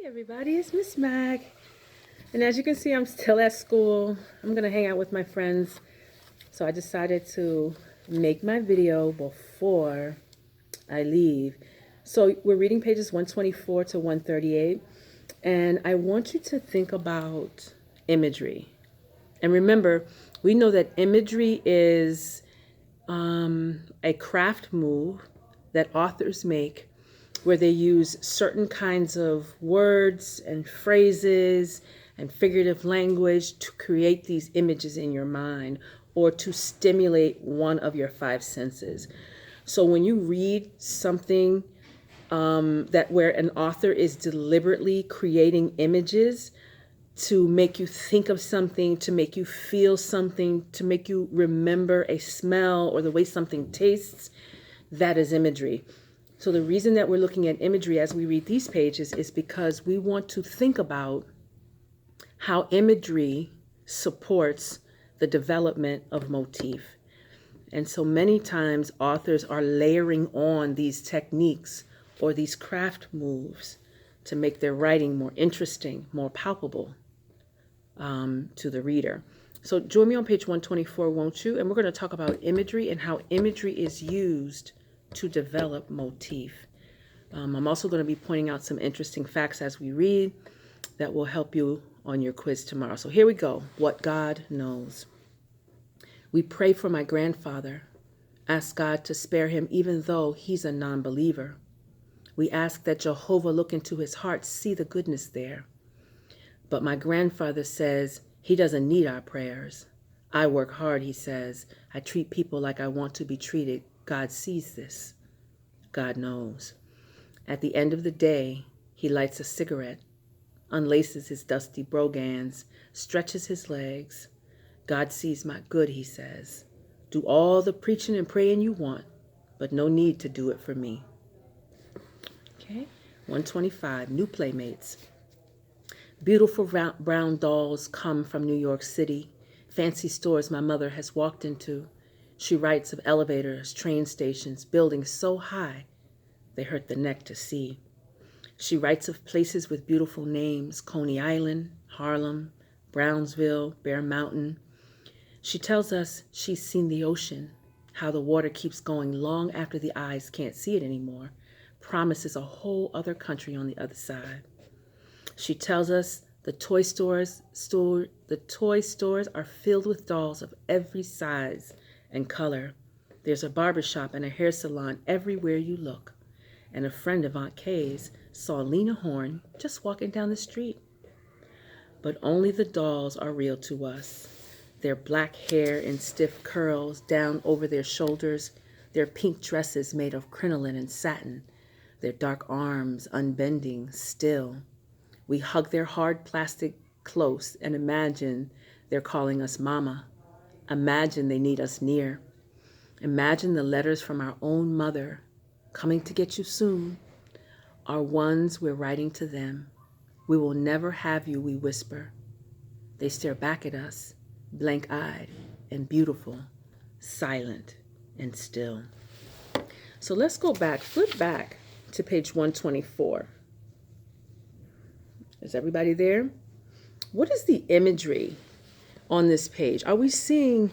Everybody, it's Miss Mag. And as you can see, I'm still at school. I'm going to hang out with my friends. So I decided to make my video before I leave. So we're reading pages 124 to 138. And I want you to think about imagery. And remember, we know that imagery is a craft move that authors make where they use certain kinds of words and phrases and figurative language to create these images in your mind or to stimulate one of your five senses. So when you read something that where an author is deliberately creating images to make you think of something, to make you feel something, to make you remember a smell or the way something tastes, that is imagery. So the reason that we're looking at imagery as we read these pages is because we want to think about how imagery supports the development of motif. And so many times authors are layering on these techniques or these craft moves to make their writing more interesting, more palpable to the reader. So join me on page 124, won't you? And we're going to talk about imagery and how imagery is used to develop motif. I'm also going to be pointing out some interesting facts as we read that will help you on your quiz tomorrow. So here we go. What God knows. We pray for my grandfather. Ask God to spare him even though he's a non-believer. We ask that Jehovah look into his heart, see the goodness there. But my grandfather says he doesn't need our prayers. I work hard, he says. I treat people like I want to be treated. God sees this. God knows. At the end of the day, he lights a cigarette, unlaces his dusty brogans, stretches his legs. God sees my good, he says. Do all the preaching and praying you want, but no need to do it for me. Okay, 125, new playmates. Beautiful brown dolls come from New York City, fancy stores my mother has walked into. She writes of elevators, train stations, buildings so high they hurt the neck to see. She writes of places with beautiful names, Coney Island, Harlem, Brownsville, Bear Mountain. She tells us she's seen the ocean, how the water keeps going long after the eyes can't see it anymore, promises a whole other country on the other side. She tells us the toy stores are filled with dolls of every size and color. There's a barbershop and a hair salon everywhere you look. And a friend of Aunt Kay's saw Lena Horne just walking down the street. But only the dolls are real to us. Their black hair in stiff curls down over their shoulders, their pink dresses made of crinoline and satin, their dark arms unbending still. We hug their hard plastic close and imagine they're calling us mama. Imagine they need us near. Imagine the letters from our own mother, coming to get you soon, are ones we're writing to them. We will never have you, we whisper. They stare back at us, blank-eyed and beautiful, silent and still. So let's go back, flip back to page 124. Is everybody there? What is the imagery on this page? Are we seeing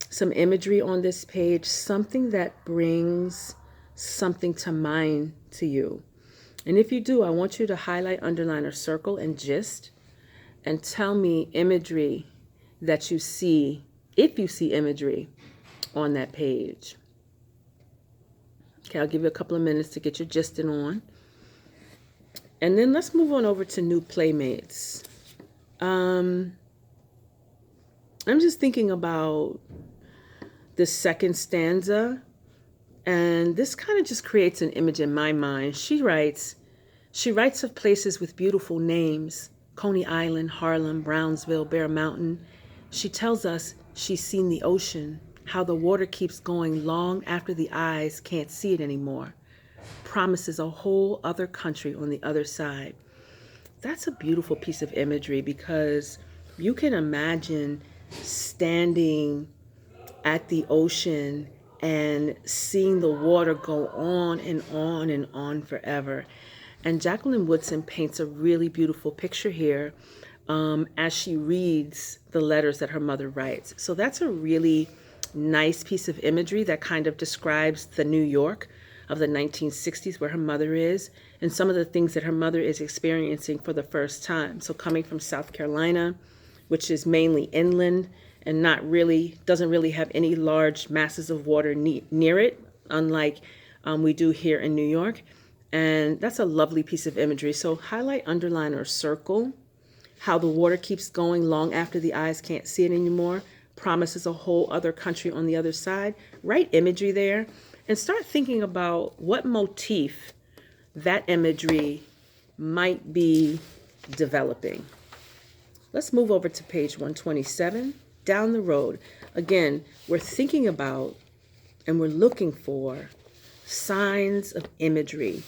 some imagery on this page? Something that brings something to mind to you. And if you do, I want you to highlight, underline, or circle and gist and tell me imagery that you see, if you see imagery on that page. Okay, I'll give you a couple of minutes to get your gisting on. And then let's move on over to new playmates. I'm just thinking about the second stanza, and this kind of just creates an image in my mind. She writes of places with beautiful names, Coney Island, Harlem, Brownsville, Bear Mountain. She tells us she's seen the ocean, how the water keeps going long after the eyes can't see it anymore. Promises a whole other country on the other side. That's a beautiful piece of imagery because you can imagine standing at the ocean and seeing the water go on and on and on forever. And Jacqueline Woodson paints a really beautiful picture here as she reads the letters that her mother writes. So that's a really nice piece of imagery that kind of describes the New York of the 1960s where her mother is and some of the things that her mother is experiencing for the first time. So coming from South Carolina, which is mainly inland and doesn't really have any large masses of water near it, unlike we do here in New York. And that's a lovely piece of imagery. So highlight, underline, or circle how the water keeps going long after the eyes can't see it anymore, promises a whole other country on the other side. Write imagery there and start thinking about what motif that imagery might be developing. Let's move over to page 127, down the road. Again, we're thinking about and we're looking for signs of imagery,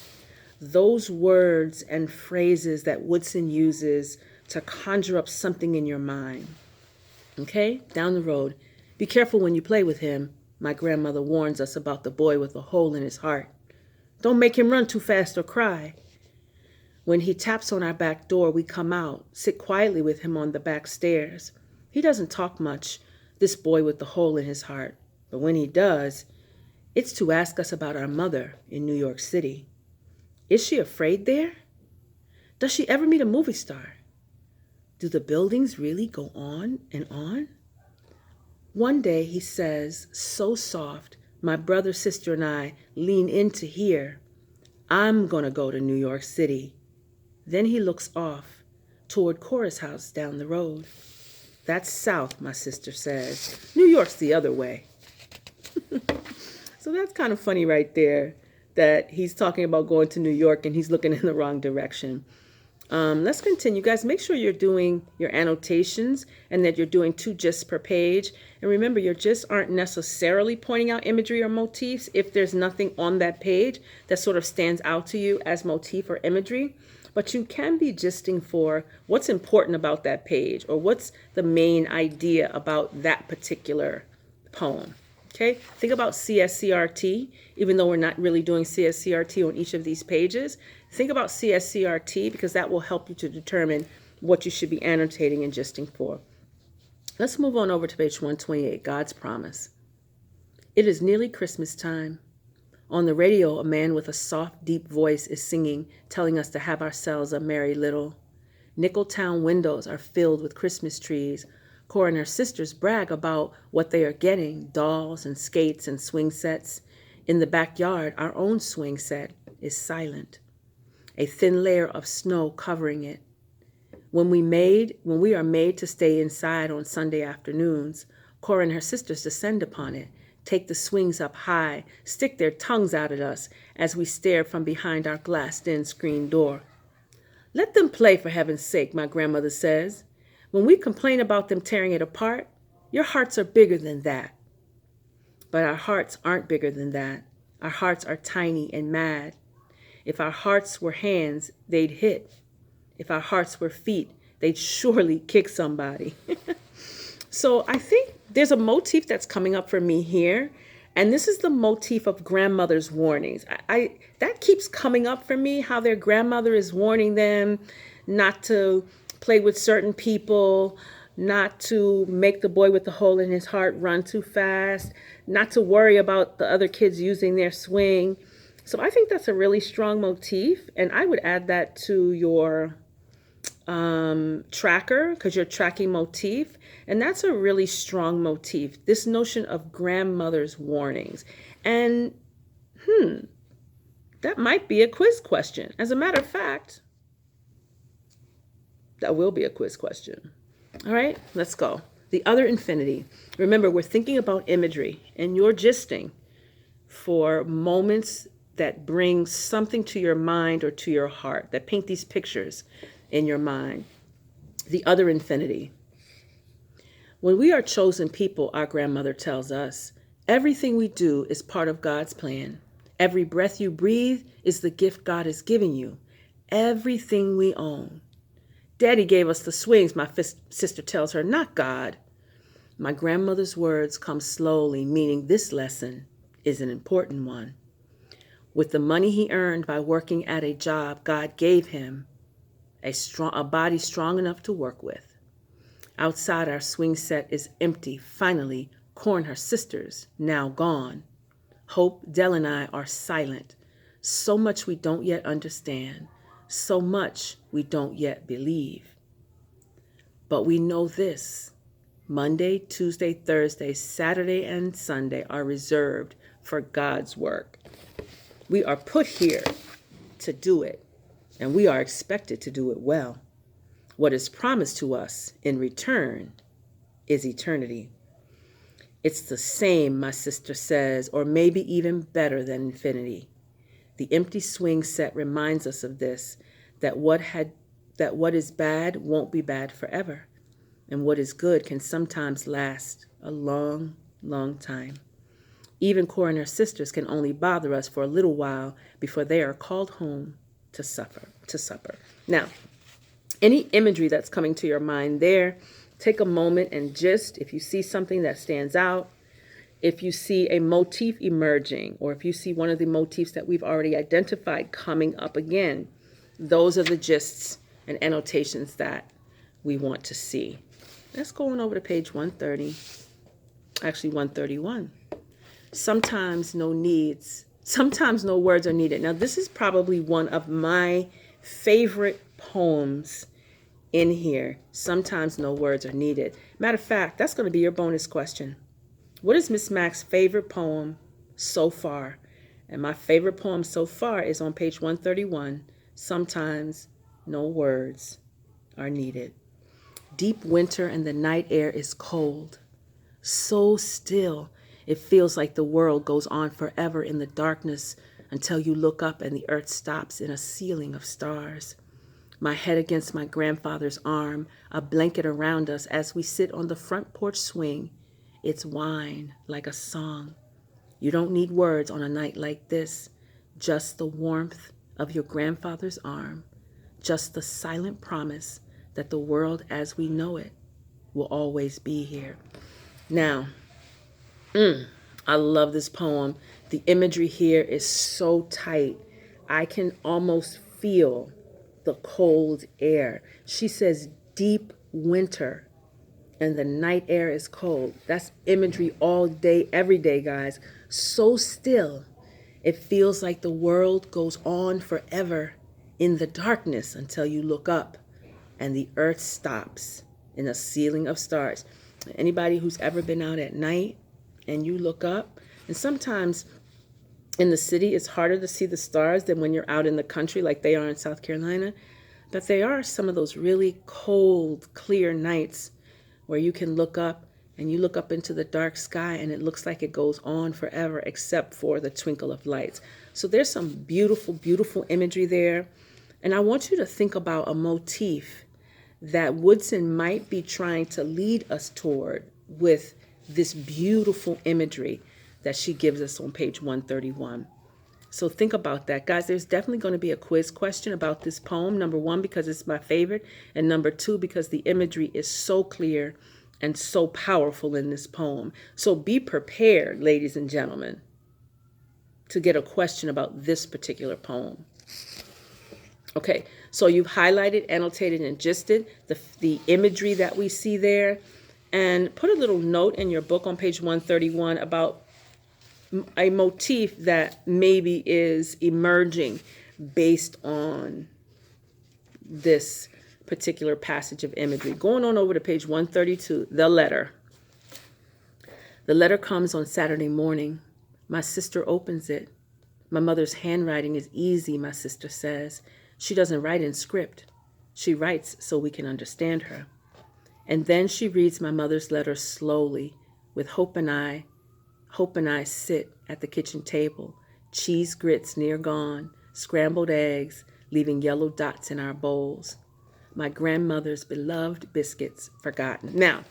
those words and phrases that Woodson uses to conjure up something in your mind. Okay, down the road. Be careful when you play with him. My grandmother warns us about the boy with a hole in his heart. Don't make him run too fast or cry. When he taps on our back door, we come out, sit quietly with him on the back stairs. He doesn't talk much, this boy with the hole in his heart. But when he does, it's to ask us about our mother in New York City. Is she afraid there? Does she ever meet a movie star? Do the buildings really go on and on? One day he says, so soft, my brother, sister, and I lean in to hear, I'm gonna go to New York City. Then he looks off toward Cora's house down the road. That's south, my sister says. New York's the other way. So that's kind of funny right there that he's talking about going to New York and he's looking in the wrong direction. Let's continue, guys. Make sure you're doing your annotations and that you're doing 2 gists per page. And remember, your gists aren't necessarily pointing out imagery or motifs if there's nothing on that page that sort of stands out to you as motif or imagery. But you can be gisting for what's important about that page or what's the main idea about that particular poem. Okay, think about CSCRT, even though we're not really doing CSCRT on each of these pages. Think about CSCRT because that will help you to determine what you should be annotating and gisting for. Let's move on over to page 128, God's Promise. It is nearly Christmas time. On the radio, a man with a soft, deep voice is singing, telling us to have ourselves a merry little. Nickeltown windows are filled with Christmas trees. Cora and her sisters brag about what they are getting, dolls and skates and swing sets. In the backyard, our own swing set is silent, a thin layer of snow covering it. When we are made to stay inside on Sunday afternoons, Cora and her sisters descend upon it, take the swings up high, stick their tongues out at us as we stare from behind our glassed-in screen door. Let them play, for heaven's sake, my grandmother says. When we complain about them tearing it apart, your hearts are bigger than that. But our hearts aren't bigger than that. Our hearts are tiny and mad. If our hearts were hands, they'd hit. If our hearts were feet, they'd surely kick somebody. So I think there's a motif that's coming up for me here. And this is the motif of grandmother's warnings. That keeps coming up for me, how their grandmother is warning them not to play with certain people, not to make the boy with the hole in his heart run too fast, not to worry about the other kids using their swing. So I think that's a really strong motif, and I would add that to your tracker because you're tracking motif, and that's a really strong motif, this notion of grandmother's warnings. And that might be a quiz question. As a matter of fact, that will be a quiz question. All right, let's go. The other infinity. Remember, we're thinking about imagery, and you're gisting for moments that bring something to your mind or to your heart, that paint these pictures in your mind. The other infinity. When we are chosen people, our grandmother tells us, everything we do is part of God's plan. Every breath you breathe is the gift God is giving you. Everything we own. Daddy gave us the swings, my sister tells her, not God. My grandmother's words come slowly, meaning this lesson is an important one. With the money he earned by working at a job God gave him, a body strong enough to work with. Outside, our swing set is empty. Finally, Cora and her sisters, now gone. Hope, Dell, and I are silent. So much we don't yet understand. So much we don't yet believe. But we know this. Monday, Tuesday, Thursday, Saturday, and Sunday are reserved for God's work. We are put here to do it, and we are expected to do it well. What is promised to us in return is eternity. It's the same, my sister says, or maybe even better than infinity. The empty swing set reminds us of this, that what is bad won't be bad forever, and what is good can sometimes last a long, long time. Even Cora and her sisters can only bother us for a little while before they are called home to supper. Now, any imagery that's coming to your mind there, take a moment and just, if you see something that stands out, if you see a motif emerging, or if you see one of the motifs that we've already identified coming up again, those are the gists and annotations that we want to see. Let's go on over to page 130, actually 131. Sometimes no words are needed. Now, this is probably one of my favorite poems in here. Sometimes no words are needed. Matter of fact, that's going to be your bonus question. What is Miss Mack's favorite poem so far? And my favorite poem so far is on page 131. Sometimes no words are needed. Deep winter and the night air is cold. So still, it feels like the world goes on forever in the darkness until you look up and the earth stops in a ceiling of stars. My head against my grandfather's arm, a blanket around us as we sit on the front porch swing. It's wine like a song. You don't need words on a night like this, just the warmth of your grandfather's arm, just the silent promise that the world as we know it will always be here. Now, I love this poem. The imagery here is so tight. I can almost feel the cold air. She says deep winter and the night air is cold. That's imagery all day, every day, guys. So still, it feels like the world goes on forever in the darkness until you look up and the earth stops in a ceiling of stars. Anybody who's ever been out at night and you look up, and sometimes in the city it's harder to see the stars than when you're out in the country like they are in South Carolina, but they are some of those really cold, clear nights where you can look up and you look up into the dark sky and it looks like it goes on forever except for the twinkle of lights. So there's some beautiful, beautiful imagery there. And I want you to think about a motif that Woodson might be trying to lead us toward with this beautiful imagery that she gives us on page 131. So think about that. Guys, there's definitely going to be a quiz question about this poem. Number one, because it's my favorite. And number two, because the imagery is so clear and so powerful in this poem. So be prepared, ladies and gentlemen, to get a question about this particular poem. Okay, so you've highlighted, annotated, and gisted the imagery that we see there. And put a little note in your book on page 131 about a motif that maybe is emerging based on this particular passage of imagery. Going on over to page 132, the letter. The letter comes on Saturday morning. My sister opens it. My mother's handwriting is easy, my sister says. She doesn't write in script. She writes so we can understand her. And then she reads my mother's letter slowly, with Hope and I sit at the kitchen table, cheese grits near gone, scrambled eggs, leaving yellow dots in our bowls. My grandmother's beloved biscuits forgotten. Now,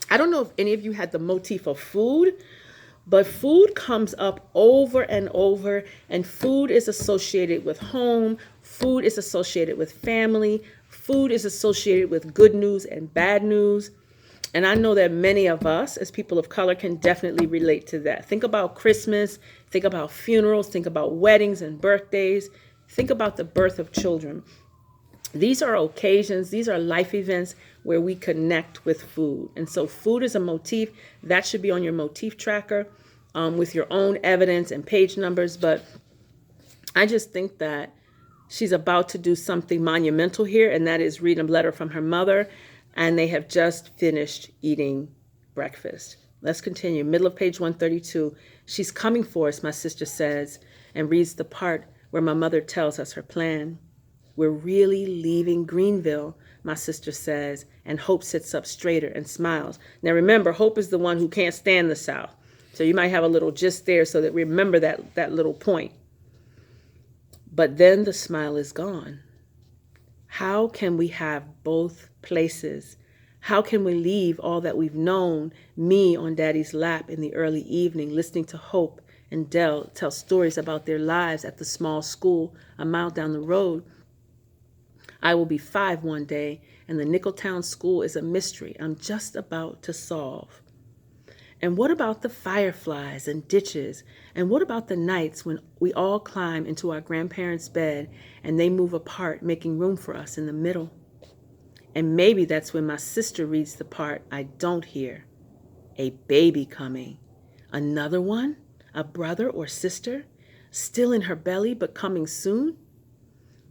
I don't know if any of you had the motif of food, but food comes up over and over, and food is associated with home, food is associated with family, food is associated with good news and bad news. And I know that many of us as people of color can definitely relate to that. Think about Christmas, think about funerals, think about weddings and birthdays, think about the birth of children. These are occasions, these are life events where we connect with food. And so food is a motif. That should be on your motif tracker with your own evidence and page numbers. But I just think that she's about to do something monumental here, and that is read a letter from her mother, and they have just finished eating breakfast. Let's continue. Middle of page 132. She's coming for us, my sister says, and reads the part where my mother tells us her plan. We're really leaving Greenville, my sister says, and Hope sits up straighter and smiles. Now remember, Hope is the one who can't stand the South. So you might have a little gist there so that remember that little point. But then the smile is gone. How can we have both places? How can we leave all that we've known, me on Daddy's lap in the early evening, listening to Hope and Dell tell stories about their lives at the small school a mile down the road? I will be 5 one day, and the Nickeltown school is a mystery I'm just about to solve. And what about the fireflies and ditches? And what about the nights when we all climb into our grandparents' bed and they move apart, making room for us in the middle? And maybe that's when my sister reads the part I don't hear. A baby coming. Another one? A brother or sister? Still in her belly, but coming soon?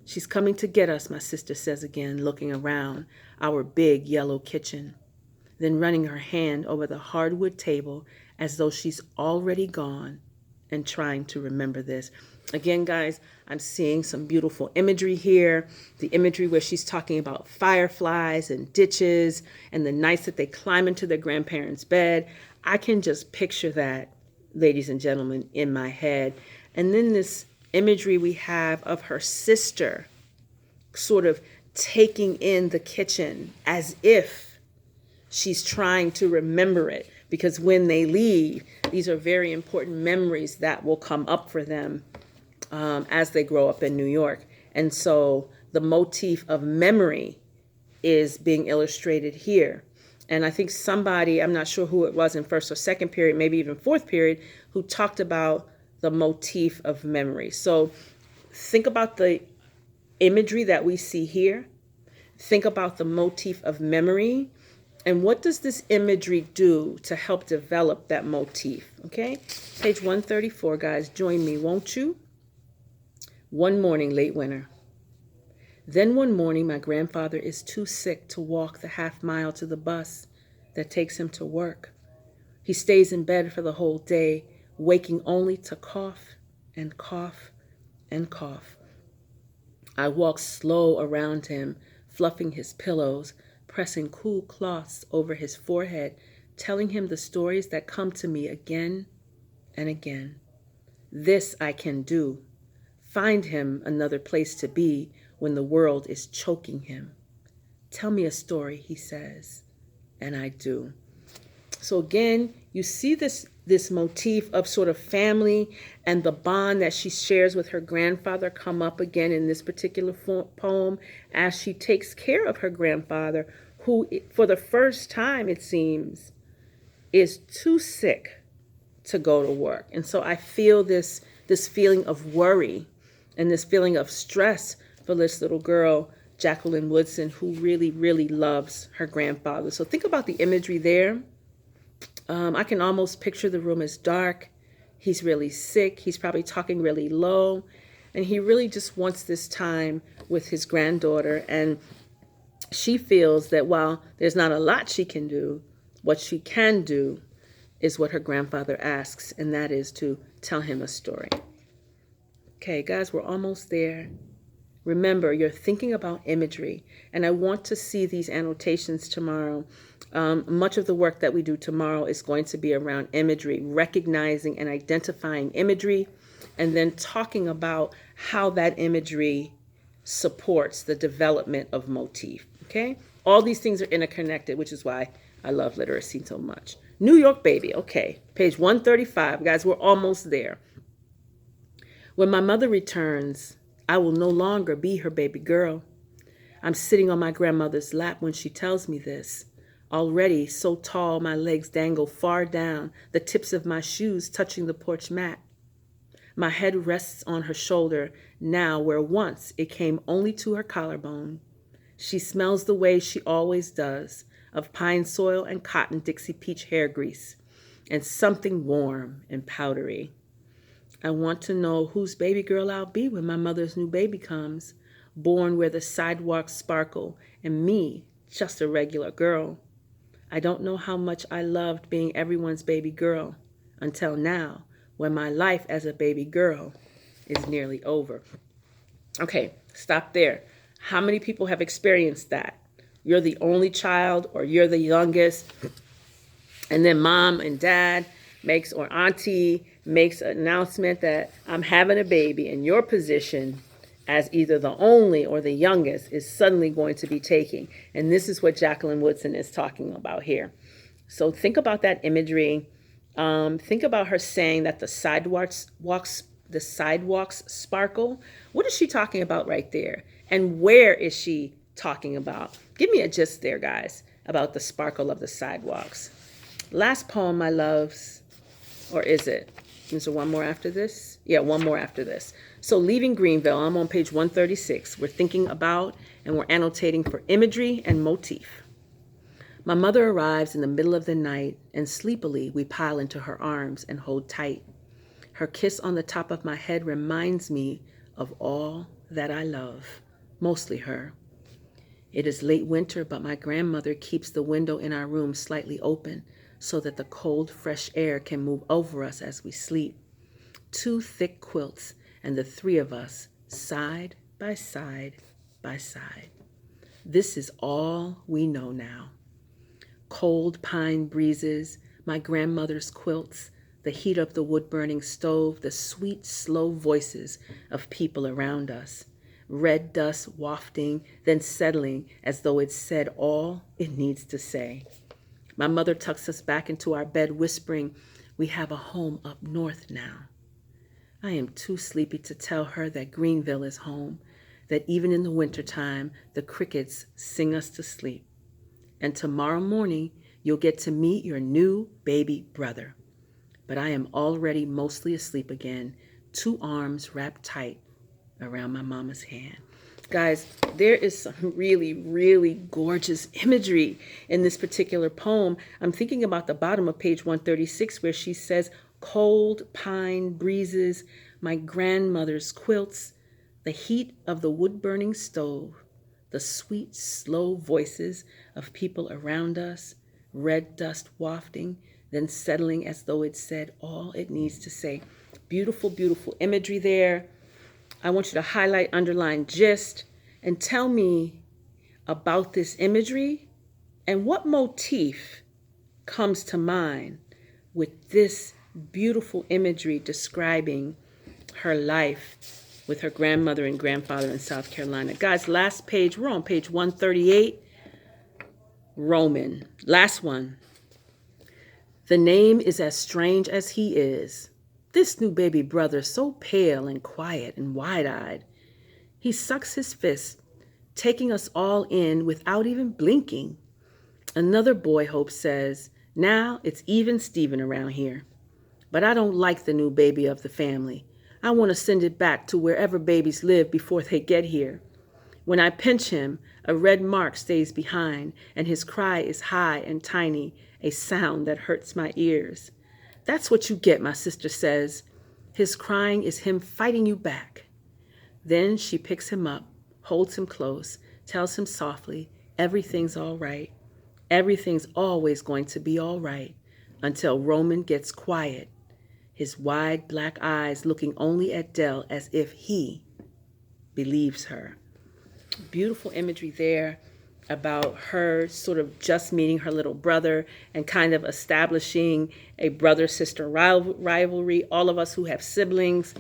She's coming to get us, my sister says again, looking around our big yellow kitchen, then running her hand over the hardwood table as though she's already gone and trying to remember this. Again, guys, I'm seeing some beautiful imagery here. The imagery where she's talking about fireflies and ditches and the nights that they climb into their grandparents' bed. I can just picture that, ladies and gentlemen, in my head. And then this imagery we have of her sister sort of taking in the kitchen as if she's trying to remember it, because when they leave, these are very important memories that will come up for them as they grow up in New York. And so the motif of memory is being illustrated here. And I think somebody, I'm not sure who it was in first or second period, maybe even fourth period, who talked about the motif of memory. So think about the imagery that we see here. Think about the motif of memory. And what does this imagery do to help develop that motif? Okay, page 134, guys. Join me, won't you? One morning, late winter. Then one morning, my grandfather is too sick to walk the half mile to the bus that takes him to work. He stays in bed for the whole day, waking only to cough and cough and cough. I walk slow around him, fluffing his pillows, pressing cool cloths over his forehead, telling him the stories that come to me again and again. This I can do. Find him another place to be when the world is choking him. Tell me a story, he says, and I do. So again, you see this motif of sort of family and the bond that she shares with her grandfather come up again in this particular poem as she takes care of her grandfather, who for the first time, it seems, is too sick to go to work. And so I feel this feeling of worry and this feeling of stress for this little girl, Jacqueline Woodson, who really, really loves her grandfather. So think about the imagery there. I can almost picture the room as dark. He's really sick. He's probably talking really low. And he really just wants this time with his granddaughter. And she feels that while there's not a lot she can do, what she can do is what her grandfather asks, and that is to tell him a story. Okay, guys, we're almost there. Remember, you're thinking about imagery, and I want to see these annotations tomorrow. Much of the work that we do tomorrow is going to be around imagery, recognizing and identifying imagery, and then talking about how that imagery supports the development of motif. Okay? All these things are interconnected, which is why I love literacy so much. New York baby. Okay, page 135. Guys, we're almost there. When my mother returns, I will no longer be her baby girl. I'm sitting on my grandmother's lap when she tells me this. Already so tall my legs dangle far down, the tips of my shoes touching the porch mat. My head rests on her shoulder now where once it came only to her collarbone. She smells the way she always does, of pine soil and cotton Dixie peach hair grease, and something warm and powdery. I want to know whose baby girl I'll be when my mother's new baby comes, born where the sidewalks sparkle, and me, just a regular girl. I don't know how much I loved being everyone's baby girl until now, when my life as a baby girl is nearly over. Okay, stop there. How many people have experienced that? You're the only child or you're the youngest, and then mom and dad makes, or auntie makes an announcement that I'm having a baby, and your position as either the only or the youngest is suddenly going to be taking. And this is what Jacqueline Woodson is talking about here. So think about that imagery. Think about her saying that the sidewalks sparkle. What is she talking about right there? And where is she talking about? Give me a gist there, guys, about the sparkle of the sidewalks. Last poem, my loves, or is it? Is there one more after this? Yeah, one more after this. So leaving Greenville, I'm on page 136. We're thinking about and we're annotating for imagery and motif. My mother arrives in the middle of the night, and sleepily we pile into her arms and hold tight. Her kiss on the top of my head reminds me of all that I love, mostly her. It is late winter, but my grandmother keeps the window in our room slightly open so that the cold, fresh air can move over us as we sleep. 2 thick quilts, and the 3 of us, side by side by side. This is all we know now. Cold pine breezes, my grandmother's quilts, the heat of the wood-burning stove, the sweet, slow voices of people around us. Red dust wafting, then settling as though it said all it needs to say. My mother tucks us back into our bed, whispering, "We have a home up north now." I am too sleepy to tell her that Greenville is home, that even in the wintertime, the crickets sing us to sleep. And tomorrow morning, you'll get to meet your new baby brother. But I am already mostly asleep again, 2 arms wrapped tight around my mama's hand. Guys, there is some really, really gorgeous imagery in this particular poem. I'm thinking about the bottom of page 136 where she says, cold pine breezes, my grandmother's quilts, the heat of the wood-burning stove, the sweet, slow voices of people around us, red dust wafting, then settling as though it said all it needs to say. Beautiful, beautiful imagery there. I want you to highlight, underline, gist, and tell me about this imagery and what motif comes to mind with this beautiful imagery describing her life with her grandmother and grandfather in South Carolina. Guys, last page, we're on page 138, Roman. Last one. The name is as strange as he is. This new baby brother, so pale and quiet and wide-eyed. He sucks his fist, taking us all in without even blinking. Another boy, Hope says, now it's even Steven around here. But I don't like the new baby of the family. I want to send it back to wherever babies live before they get here. When I pinch him, a red mark stays behind, and his cry is high and tiny, a sound that hurts my ears. That's what you get, my sister says. His crying is him fighting you back. Then she picks him up, holds him close, tells him softly, everything's all right. Everything's always going to be all right, until Roman gets quiet, his wide black eyes looking only at Dell as if he believes her. Beautiful imagery there about her sort of just meeting her little brother and kind of establishing a brother-sister rivalry. All of us who have siblings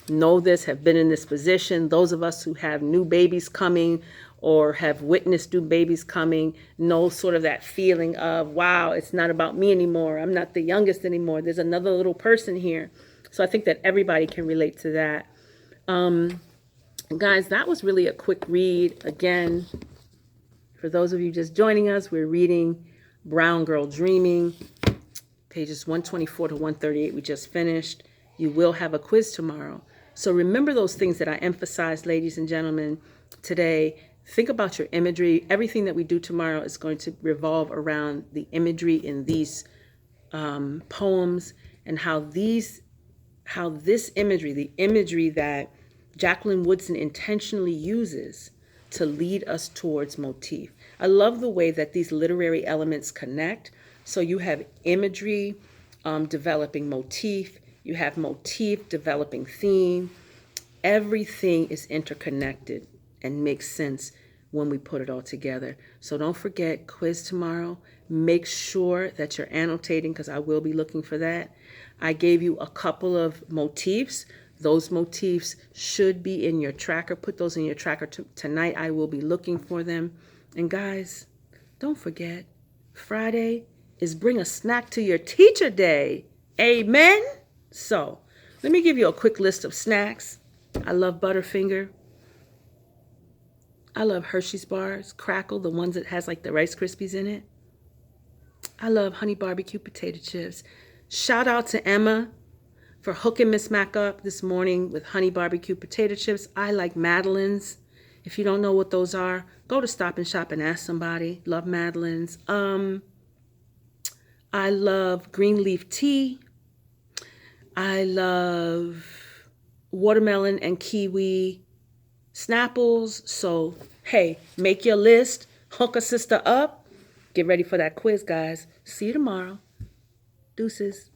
know this, have been in this position. Those of us who have new babies coming or have witnessed new babies coming know sort of that feeling of, wow, it's not about me anymore. I'm not the youngest anymore. There's another little person here. So I think that everybody can relate to that. Guys, that was really a quick read. Again, for those of you just joining us, we're reading Brown Girl Dreaming, pages 124 to 138 we just finished. You will have a quiz tomorrow. So remember those things that I emphasized, ladies and gentlemen, today. Think about your imagery. Everything that we do tomorrow is going to revolve around the imagery in these poems, and how this imagery, the imagery that Jacqueline Woodson intentionally uses to lead us towards motif. I love the way that these literary elements connect. So you have imagery developing motif, you have motif developing theme. Everything is interconnected and makes sense when we put it all together. So don't forget, quiz tomorrow. Make sure that you're annotating, because I will be looking for that. I gave you a couple of motifs. Those motifs should be in your tracker. Put those in your tracker. Tonight I will be looking for them. And guys, don't forget, Friday is Bring a Snack to Your Teacher Day. Amen? So, let me give you a quick list of snacks. I love Butterfinger. I love Hershey's bars, Crackle, the ones that has like the Rice Krispies in it. I love Honey Barbecue potato chips. Shout out to Emma for hooking Miss Mac up this morning with Honey Barbecue potato chips. I like Madeleines. If you don't know what those are, go to Stop and Shop and ask somebody. Love Madeleines. I love green leaf tea. I love watermelon and kiwi Snapples. So, hey, make your list. Hook a sister up. Get ready for that quiz, guys. See you tomorrow. Deuces.